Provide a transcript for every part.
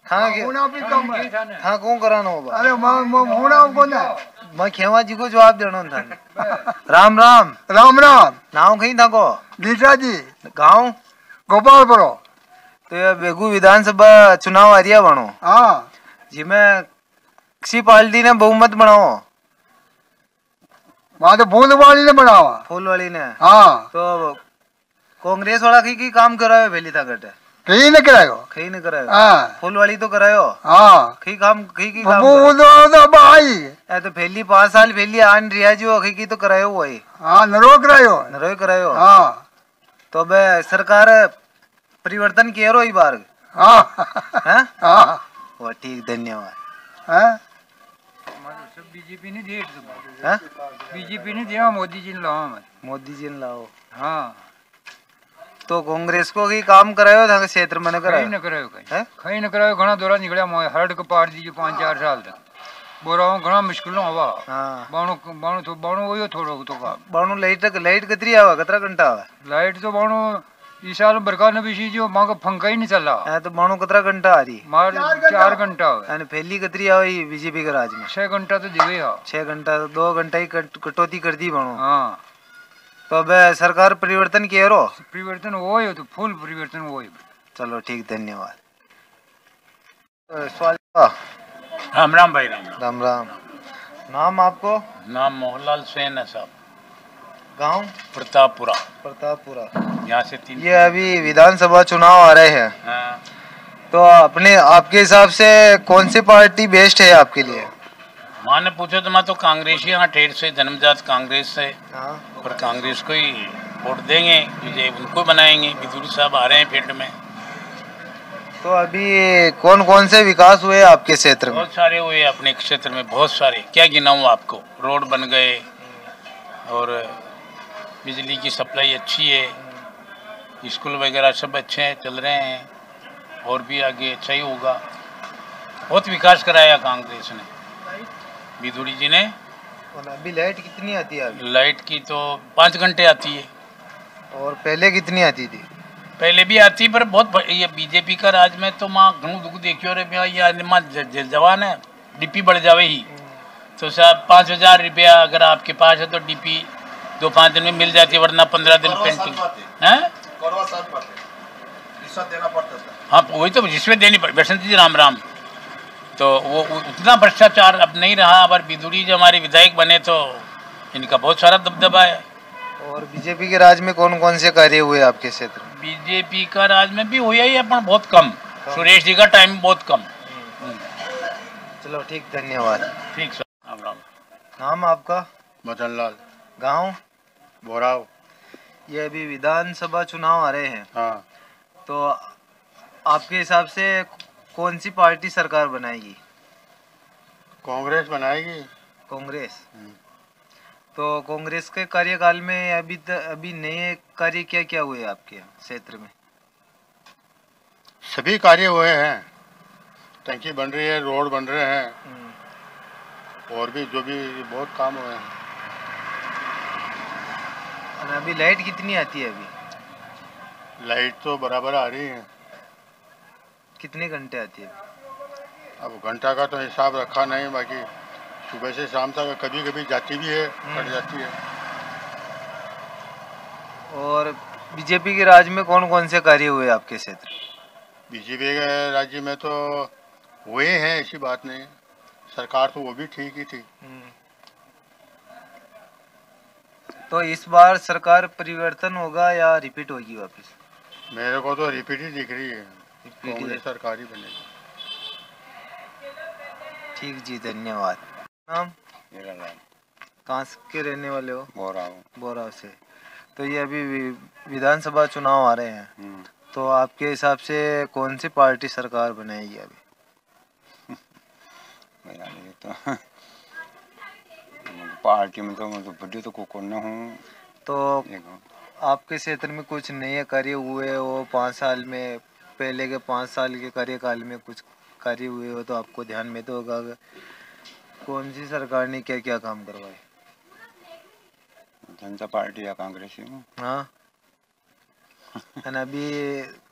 हाँ होना भी कम है। हाँ कौन कराना होगा? अरे होना कौन है? मैं खेवा जी को जवाब देना था। राम राम। राम राम। नाव कहीं था को? गीता जी। गाँव? गोपालपुरो। तो ये बेगू विधानसभा चुनाव आ रही है बनो। हाँ जिसमें किसी पार्टी ने बहुमत बनाओ? वहाँ तो फूल वाली ने बनावा। फूल वाली ने? हाँ। तो कांग्रेस वाला की काम करायो पहली ताकत? कहीं न करायो। कहीं नहीं करायो? हाँ। फूल वाली तो करायो? हाँ। की काम वो तो भाई तो पहली 5 साल पहली आन रिया जो अखी की तो करायो वही। हाँ नरो करायो। नरो करायो। हाँ। तो अब सरकार परिवर्तन किया रो इस बार? हाँ हाँ। वो ठीक, धन्यवाद। हाँ बीजेपी ने दिए हाँ? बीजेपी ने दिया, मोदी जी ने लाओ मत। मोदी जी ने लाओ। हाँ तो कांग्रेस को ही काम करायो था क्षेत्र में? कहीं न करायो, कहीं न करायो। घना दौरा निकलिया मोए हर्ड को पार दीजिए 5-4 साल तक बोरा घना मुश्किलों हवा। हाँ बाणो बाणो तो बाणो वही थोड़ो तो का बाणु लाइट कितनी आवा, कितना घंटा आवा? लाइट तो बाणो इस साल बरका न भी जो मां का पंखा ही नहीं चल रहा। तो बाणु कितना घंटा आ रही? मार 4 घंटा हो यानी पहली कितनी आई बीजेपी के राज में? 6 घंटा तो दिवे हा। 6 घंटा, तो 2 घंटा ही कटौती कर दी बाणु। हाँ तो अब सरकार परिवर्तन किया रो? परिवर्तन वो ही तो फुल परिवर्तन वो ही। चलो ठीक, धन्यवाद। सवाल? राम राम भाई, राम राम राम। नाम आपको? नाम मोहनलाल सेन है साहब। गांव? प्रतापपुरा। प्रतापपुरा। यहाँ से 3। ये अभी विधानसभा चुनाव आ रहे हैं। हाँ। तो आपके हिसाब से कौन सी पार्टी बेस्ट है आपके लिए? माँ ने पूछो तो मैं तो कांग्रेस ही, यहाँ ठेठ से जन्मजात कांग्रेस से। हाँ। और कांग्रेस को ही वोट देंगे, विजय उनको बनाएंगे। बिदुरी साहब आ रहे हैं फील्ड में। तो अभी कौन कौन से विकास हुए आपके क्षेत्र में? बहुत सारे हुए अपने क्षेत्र में, बहुत सारे, क्या गिनाऊँ आपको। रोड बन गए और बिजली की सप्लाई अच्छी है, स्कूल वगैरह सब अच्छे हैं, चल रहे हैं, और भी आगे अच्छा ही होगा। बहुत विकास कराया कांग्रेस ने, बिदुरी जी ने। और अभी लाइट कितनी आती है अभी? लाइट की तो 5 घंटे आती है। और पहले कितनी आती थी? पहले भी आती, पर बहुत ये बीजेपी का राज में तो माँ घणू दुख देखियो रे भैया। ये माँ जवान है, डीपी बढ़ जावे ही तो साहब 5,000 रुपया अगर आपके पास है तो डीपी 2-5 दिन में मिल जाती है, वरना 15 दिन पेंटिंग है। हाँ वही तो, जिसमें देनी पड़ी। बसंत जी राम राम। तो वो उतना भ्रष्टाचार अब नहीं रहा। अब बिदुरी जो हमारे विधायक बने तो इनका बहुत सारा दबदबा है। और बीजेपी के राज में कौन कौन से कार्य हुए आपके क्षेत्र में? बीजेपी का राज में भी हुआ ही है, पर बहुत कम। सुरेश जी का टाइम बहुत कम। चलो ठीक, धन्यवाद। ठीक सर, राम राम। नाम आपका? मदन लाल। गाँव? बोराव। ये अभी विधानसभा चुनाव आ रहे हैं। हाँ। तो आपके हिसाब से कौन सी पार्टी सरकार बनाएगी? कांग्रेस बनाएगी। कांग्रेस? तो कांग्रेस के कार्यकाल में अभी नए कार्य क्या क्या हुए आपके क्षेत्र में? सभी कार्य हुए हैं, टंकी बन रही है, रोड बन रहे हैं, और भी जो भी बहुत काम हुए हैं। और अभी लाइट कितनी आती है अभी? लाइट तो बराबर आ रही है। कितने घंटे आती है? अब घंटा का तो हिसाब रखा नहीं, बाकी सुबह से शाम तक कभी कभी जाती भी है, कट जाती है। और बीजेपी के राज में कौन कौन से कार्य हुए आपके क्षेत्र? बीजेपी के राज्य में तो हुए हैं, ऐसी बात नहीं। सरकार तो वो भी ठीक ही थी। तो इस बार सरकार परिवर्तन होगा या रिपीट होगी वापस? मेरे को तो रिपीट ही दिख रही है, कांग्रेस सरकार ही बनेगी। ठीक जी, धन्यवाद। नाम? मेरा नाम। कहाँ के रहने वाले हो? बोराव। बोराव से। तो ये अभी विधानसभा चुनाव आ रहे हैं, तो आपके हिसाब से कौन सी पार्टी सरकार बनाएगी अभी? मेरा नहीं तो पार्टी में तो मैं तो बड़ी तो कोई हूँ। तो आपके क्षेत्र में कुछ नए कार्य हुए हो 5 साल में? पहले के 5 साल के कार्यकाल में कुछ कार्य हुए हो तो आपको ध्यान में तो होगा, कौन सी सरकार ने क्या क्या काम करवाए? जनता पार्टी या कांग्रेस ही हूँ। हाँ। अभी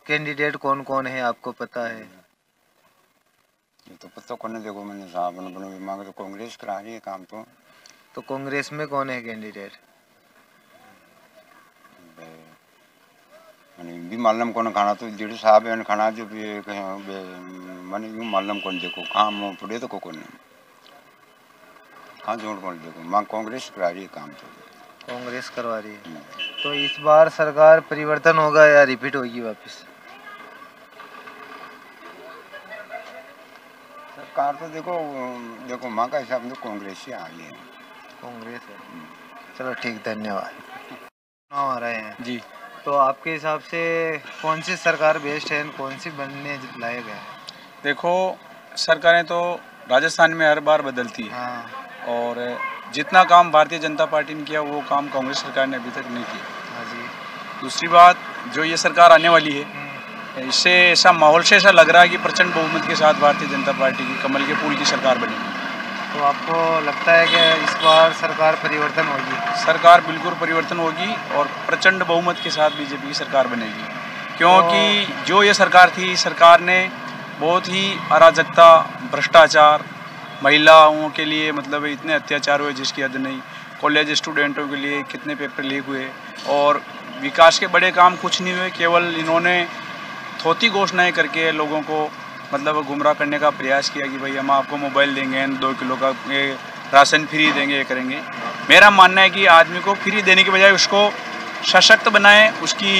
कैंडिडेट कौन कौन है आपको पता है? तो पता को नहीं, देखो मैंने साहब ने मांगे तो कांग्रेस करा रही है काम तो कांग्रेस में कौन है कैंडिडेट? मैंने भी मालूम कौन खाना तो जेडी साहब है खाना जो भी मैंने यूँ मालूम कौन देखो काम पड़े तो कौन नहीं कहाँ जोड़ कौन देखो माँ कांग्रेस करा रही है काम तो कांग्रेस करवा रही है। तो इस बार सरकार परिवर्तन होगा या रिपीट होगी वापस? सरकार तो देखो देखो माँ का हिसाब से कांग्रेस ही आ रही है। कांग्रेस है। चलो ठीक, धन्यवाद। चुनाव आ रहे हैं जी। तो आपके हिसाब से कौन सी सरकार बेस्ट है, कौन सी बनने लायक है? देखो सरकारें तो राजस्थान में हर बार बदलती है। हाँ। और जितना काम भारतीय जनता पार्टी ने किया वो काम कांग्रेस सरकार ने अभी तक नहीं किया। हाँ जी। दूसरी बात, जो ये सरकार आने वाली है इससे ऐसा माहौल से ऐसा लग रहा है कि प्रचंड बहुमत के साथ भारतीय जनता पार्टी की कमल के फूल की सरकार बनेगी। तो आपको लगता है कि इस बार सरकार परिवर्तन होगी? सरकार बिल्कुल परिवर्तन होगी और प्रचंड बहुमत के साथ बीजेपी की सरकार बनेगी, क्योंकि जो ये सरकार थी, सरकार ने बहुत ही अराजकता, भ्रष्टाचार, महिलाओं के लिए मतलब इतने अत्याचार हुए जिसकी हद नहीं, कॉलेज स्टूडेंटों के लिए कितने पेपर लीक हुए और विकास के बड़े काम कुछ नहीं हुए। केवल इन्होंने थोती घोषणाएं करके लोगों को मतलब गुमराह करने का प्रयास किया कि भाई हम आपको मोबाइल देंगे, 2 किलो का राशन फ्री देंगे, ये करेंगे। मेरा मानना है कि आदमी को फ्री देने के बजाय उसको सशक्त बनाएं, उसकी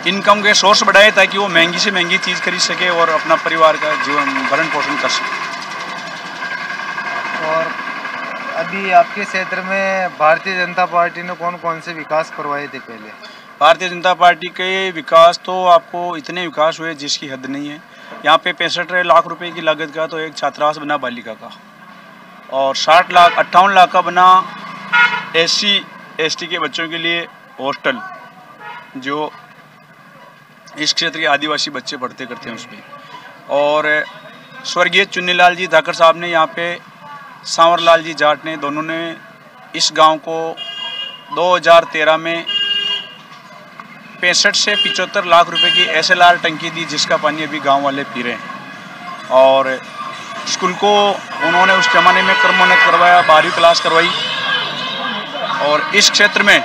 इनकम के सोर्स बढ़ाएं ताकि वो महंगी से महंगी चीज़ खरीद सके और अपना परिवार का जीवन भरण पोषण कर सके। और अभी आपके क्षेत्र में भारतीय जनता पार्टी ने कौन कौन से विकास करवाए थे पहले? भारतीय जनता पार्टी के विकास तो आपको इतने विकास हुए जिसकी हद नहीं है। यहाँ पे 65 लाख रुपए की लागत का तो एक छात्रावास बना बालिका का, और 58 लाख का बना SC ST के बच्चों के लिए हॉस्टल, जो इस क्षेत्र के आदिवासी बच्चे पढ़ते करते हैं उसमें। और स्वर्गीय चुन्नीलाल जी धाकर साहब ने यहाँ पे सांवरलाल जी जाट ने, दोनों ने इस गांव को 2013 में 65 से 75 लाख रुपए की SLR टंकी दी, जिसका पानी अभी गांव वाले पी रहे हैं। और स्कूल को उन्होंने उस जमाने में क्रमोन्नत करवाया, 12वीं क्लास करवाई। और इस क्षेत्र में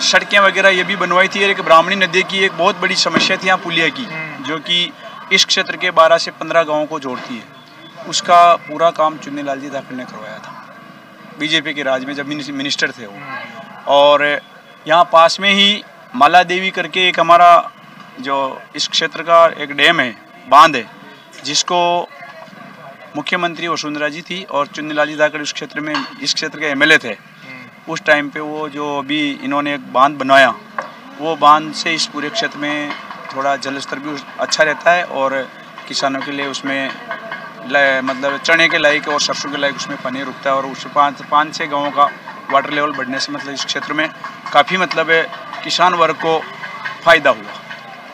सड़कें वगैरह ये भी बनवाई थी। एक ब्राह्मणी नदी की एक बहुत बड़ी समस्या थी यहाँ पुलिया की, जो कि इस क्षेत्र के 12 से 15 गाँवों को जोड़ती है। उसका पूरा काम चुन्नीलाल जी धाकर ने करवाया था बीजेपी के राज में, जब मिनिस्टर थे वो। और यहाँ पास में ही माला देवी करके एक हमारा जो इस क्षेत्र का एक डैम है, बांध है, जिसको मुख्यमंत्री वसुंधरा जी थी और चुन्नीलाल जी धाकर इस क्षेत्र के MLA थे। उस टाइम पे वो जो अभी इन्होंने एक बांध बनवाया, वो बांध से इस पूरे क्षेत्र में थोड़ा जल स्तर भी अच्छा रहता है और किसानों के लिए उसमें मतलब चने के लायक और सरसों के लायक उसमें पानी रुकता है। और उससे 5-6 गाँवों का वाटर लेवल बढ़ने से मतलब इस क्षेत्र में काफ़ी मतलब किसान वर्ग को फ़ायदा हुआ।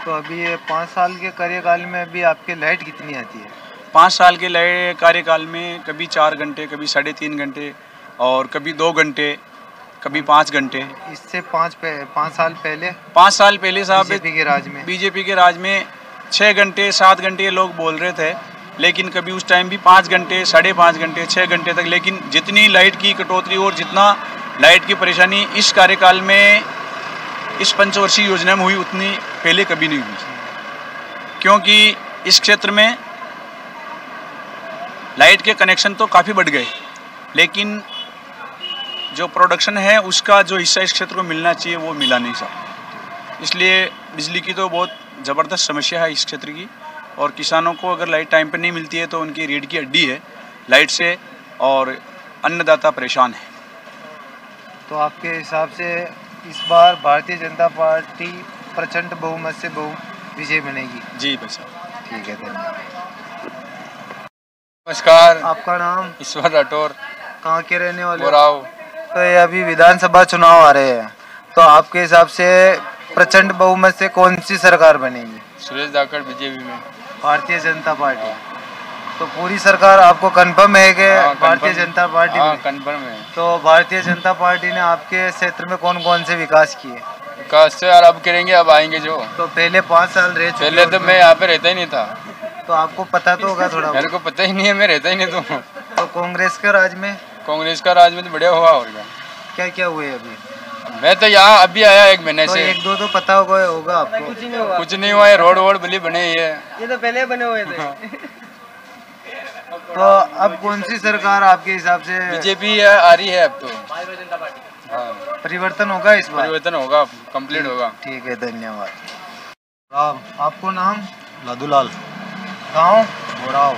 तो अभी ये 5 साल के कार्यकाल में अभी आपके लाइट कितनी आती है? 5 साल के कार्यकाल में कभी 4 घंटे, कभी 3.5 घंटे और कभी 2 घंटे, कभी 5 घंटे। इससे 5 साल पहले 5 साल पहले साहब बीजेपी के राज में 6 घंटे 7 घंटे लोग बोल रहे थे, लेकिन कभी उस टाइम भी 5 घंटे, 5.5 घंटे, 6 घंटे तक। लेकिन जितनी लाइट की कटौती और जितना लाइट की परेशानी इस कार्यकाल में, इस पंचवर्षीय योजना में हुई, उतनी पहले कभी नहीं हुई। क्योंकि इस क्षेत्र में लाइट के कनेक्शन तो काफ़ी बढ़ गए, लेकिन जो प्रोडक्शन है उसका जो हिस्सा इस क्षेत्र को मिलना चाहिए वो मिला नहीं साहब। इसलिए बिजली की तो बहुत ज़बरदस्त समस्या है इस क्षेत्र की, और किसानों को अगर लाइट टाइम पे नहीं मिलती है तो उनकी रीढ़ की हड्डी है लाइट से, और अन्नदाता परेशान है। तो आपके हिसाब से इस बार भारतीय जनता पार्टी प्रचंड बहुमत से विजय बनेगी? जी भाई साहब। ठीक है, धन्यवाद। नमस्कार, आपका नाम? ईश्वर राठौर। कहाँ के रहने वाले? बोराव। तो ये अभी विधानसभा चुनाव आ रहे हैं, तो आपके हिसाब से प्रचंड बहुमत से कौन सी सरकार बनेगी? सुरेश धाकर बीजेपी में। भारतीय जनता पार्टी। तो पूरी सरकार आपको कंफर्म है कि भारतीय जनता पार्टी? हाँ, कंफर्म है। तो भारतीय जनता पार्टी ने आपके क्षेत्र में कौन कौन से विकास किए? विकास तो यार अब करेंगे, अब आएंगे जो। तो पहले 5 साल रह चुके। पहले तो मैं यहाँ पे रहता ही नहीं था। तो आपको पता तो होगा थोड़ा मेरे को पता ही नहीं है, मैं रहता ही नहीं तो कांग्रेस के राज में कांग्रेस का राज में तो बढ़िया हुआ और क्या। क्या हुए अभी? मैं तो यहाँ अभी आया 1 महीने तो से। एक दो तो पता होगा आपको। कुछ नहीं हुआ है, रोड वोड बली बने ही है। ये तो पहले बने हुए थे। तो अब कौन सी सरकार आपके हिसाब से बीजेपी आ रही है अब तो। हाँ, परिवर्तन होगा इस बार? परिवर्तन होगा, कंप्लीट होगा। ठीक है, धन्यवाद। राम, आपको नाम? लादूलाल गाँव? बोराव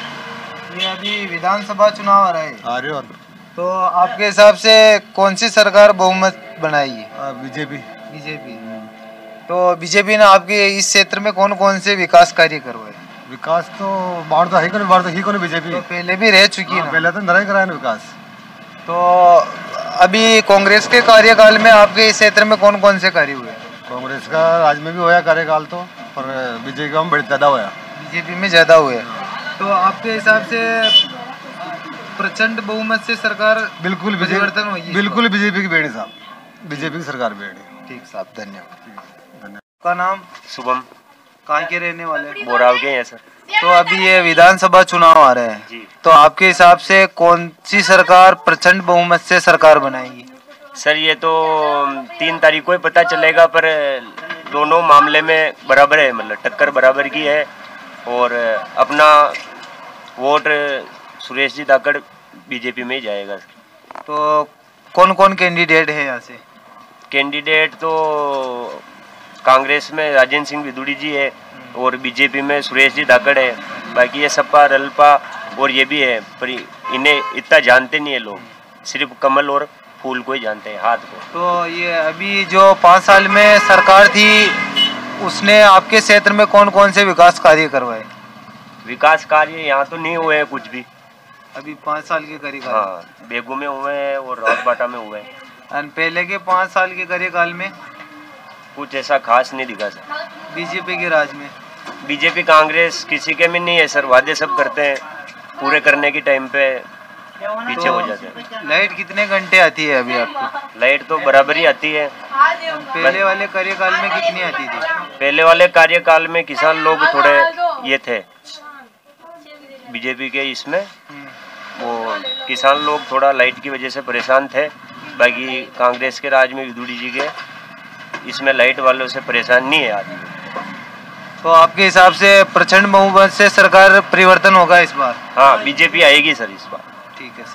ये अभी विधानसभा चुनाव आ रहा है, आर्यन तो आपके हिसाब से कौन सी सरकार बहुमत बनाएगी? बीजेपी। बीजेपी। तो बीजेपी ने आपके इस क्षेत्र में कौन कौन से विकास कार्य करवाए? विकास तो बाढ़ तो ही को बीजेपी तो पहले भी रह चुकी है ना? पहले तो नहीं कराया विकास। तो अभी कांग्रेस के कार्यकाल में आपके इस क्षेत्र में कौन कौन से कार्य हुए? कांग्रेस का राज में भी होया कार्यकाल तो, पर बीजेपी में बड़ी ज्यादा होया। बीजेपी में ज्यादा हुए। तो आपके हिसाब से प्रचंड बहुमत से सरकार बिल्कुल परिवर्तन होगी? बिल्कुल बीजेपी की बेड़ी साहब, बीजेपी की सरकार बेड़ी। ठीक साहब, धन्यवाद। का नाम? शुभम। कहाँ के रहने वाले? बोराव के हैं सर। तो अभी ये विधानसभा चुनाव आ रहे हैं जी। तो आपके हिसाब से कौन सी सरकार प्रचंड बहुमत से सरकार बनाएगी? सर ये तो 3 तारीख को ही पता चलेगा, पर दोनों मामले में बराबर है, मतलब टक्कर बराबर की है। और अपना वोट सुरेश जी धाकड़ बीजेपी में ही जाएगा। तो कौन कौन कैंडिडेट है यहाँ से? कैंडिडेट तो कांग्रेस में राजेंद्र सिंह विदुड़ी जी है और बीजेपी में सुरेश जी धाकड़ है। बाकी ये सपा रलपा और ये भी है, पर इन्हें इतना जानते नहीं है लोग, सिर्फ कमल और फूल को ही जानते हैं, हाथ को। तो ये अभी जो 5 साल में सरकार थी उसने आपके क्षेत्र में कौन कौन से विकास कार्य करवाए? विकास कार्य यहाँ तो नहीं हुए हैं कुछ भी अभी 5 साल के कार्यकाल? हाँ, बेगू में हुए हैं और राजबाटा में हुए हैं। और पहले के 5 साल के कार्यकाल में कुछ ऐसा खास नहीं दिखा सर। बीजेपी के राज में? बीजेपी कांग्रेस किसी के में नहीं है सर, वादे सब करते हैं, पूरे करने की टाइम पे पीछे हो जाते हैं। लाइट कितने घंटे आती है अभी आपको? लाइट तो बराबर ही आती है। पहले वाले कार्यकाल में कितनी आती थी? पहले वाले कार्यकाल में किसान लोग थोड़े ये थे बीजेपी के, इसमें वो किसान लोग थोड़ा लाइट की वजह से परेशान थे। बाकी कांग्रेस के राज में विदुड़ी जी के इसमें लाइट वालों से परेशान नहीं है आदमी। तो आपके हिसाब से प्रचंड बहुमत से सरकार परिवर्तन होगा इस बार? हाँ, बीजेपी आएगी सर इस बार। ठीक है सर।